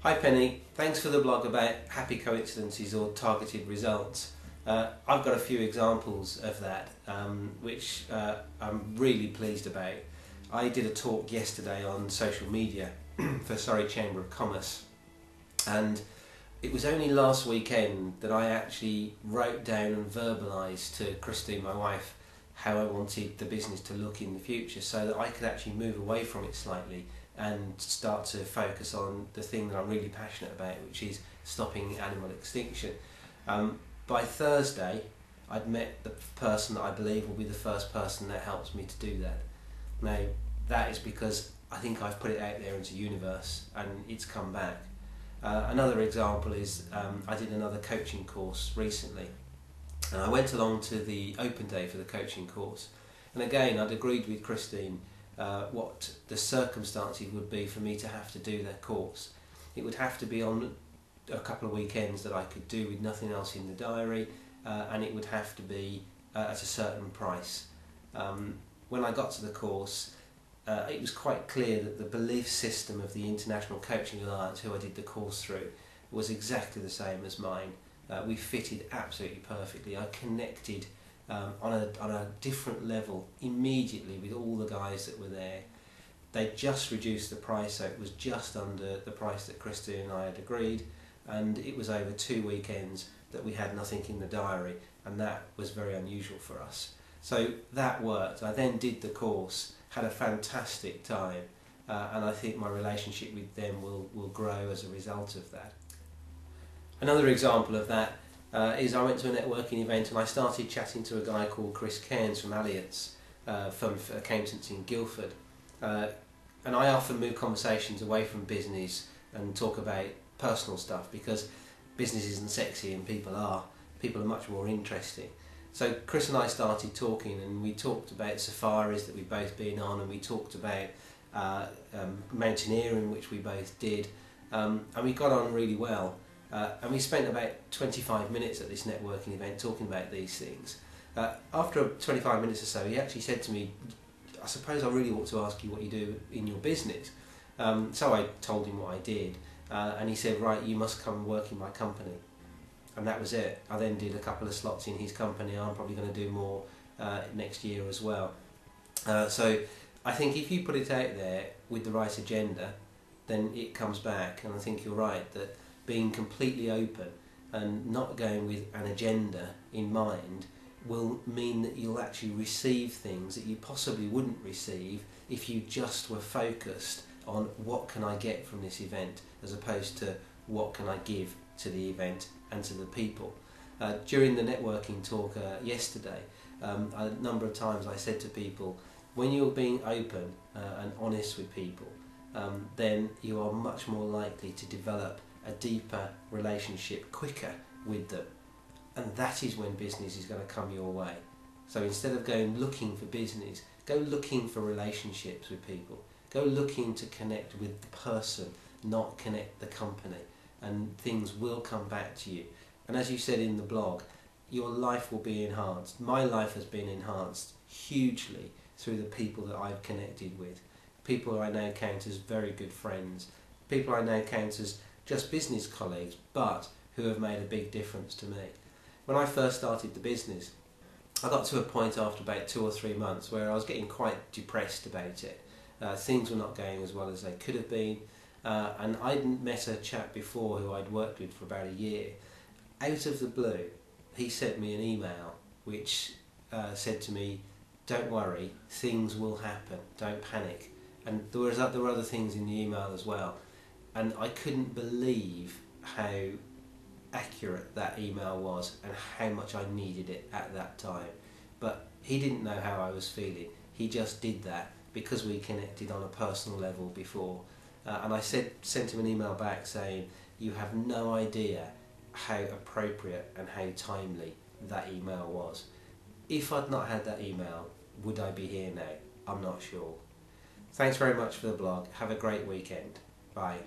Hi Penny, thanks for the blog about happy coincidences or targeted results. I've got a few examples of that which I'm really pleased about. I did a talk yesterday on social media for Surrey Chamber of Commerce, and it was only last weekend that I actually wrote down and verbalised to Christine, my wife, how I wanted the business to look in the future so that I could actually move away from it slightly and start to focus on the thing that I'm really passionate about, which is stopping animal extinction. By Thursday, I'd met the person that I believe will be the first person that helps me to do that. Now, that is because I think I've put it out there into the universe and it's come back. Another example is I did another coaching course recently, and I went along to the open day for the coaching course, and again I'd agreed with Christine what the circumstances would be for me to have to do that course. It would have to be on a couple of weekends that I could do with nothing else in the diary, and it would have to be at a certain price. When I got to the course, it was quite clear that the belief system of the International Coaching Alliance, who I did the course through, was exactly the same as mine. We fitted absolutely perfectly. I connected on a different level immediately with all the guys that were there. They just reduced the price, so it was just under the price that Christine and I had agreed, and it was over 2 weekends that we had nothing in the diary, and that was very unusual for us. So that worked. I then did the course, had a fantastic time, and I think my relationship with them will grow as a result of that. Another example of that is I went to a networking event and I started chatting to a guy called Chris Cairns from Allianz, from accountants in Guildford. And I often move conversations away from business and talk about personal stuff, because business isn't sexy and people are much more interesting. So Chris and I started talking, and we talked about safaris that we'd both been on, and we talked about mountaineering, which we both did, and we got on really well. And we spent about 25 minutes at this networking event talking about these things. After 25 minutes or so, he actually said to me, I suppose I really ought to ask you what you do in your business. So I told him what I did, and he said, right, you must come and work in my company. And that was it. I then did a couple of slots in his company. I'm probably going to do more next year as well. So I think if you put it out there with the right agenda, then it comes back. And I think you're right that being completely open and not going with an agenda in mind will mean that you'll actually receive things that you possibly wouldn't receive if you just were focused on what can I get from this event, as opposed to what can I give to the event and to the people. During the networking talk yesterday, a number of times I said to people, when you're being open and honest with people, then you are much more likely to develop a deeper relationship quicker with them, and that is when business is going to come your way. So instead of going looking for business, go looking for relationships with people. Go looking to connect with the person, not connect the company, and things will come back to you. And as you said in the blog, your life will be enhanced. My life has been enhanced hugely through the people that I've connected with. People I now count as very good friends. People I now count as just business colleagues, but who have made a big difference to me. When I first started the business, I got to a point after about 2 or 3 months where I was getting quite depressed about it. Things were not going as well as they could have been, and I'd met a chap before who I'd worked with for about a year. Out of the blue, he sent me an email which said to me, don't worry, things will happen, don't panic. And there were other things in the email as well. And I couldn't believe how accurate that email was and how much I needed it at that time. But he didn't know how I was feeling. He just did that because we connected on a personal level before. And I sent him an email back saying, you have no idea how appropriate and how timely that email was. If I'd not had that email, would I be here now? I'm not sure. Thanks very much for the blog. Have a great weekend. Bye.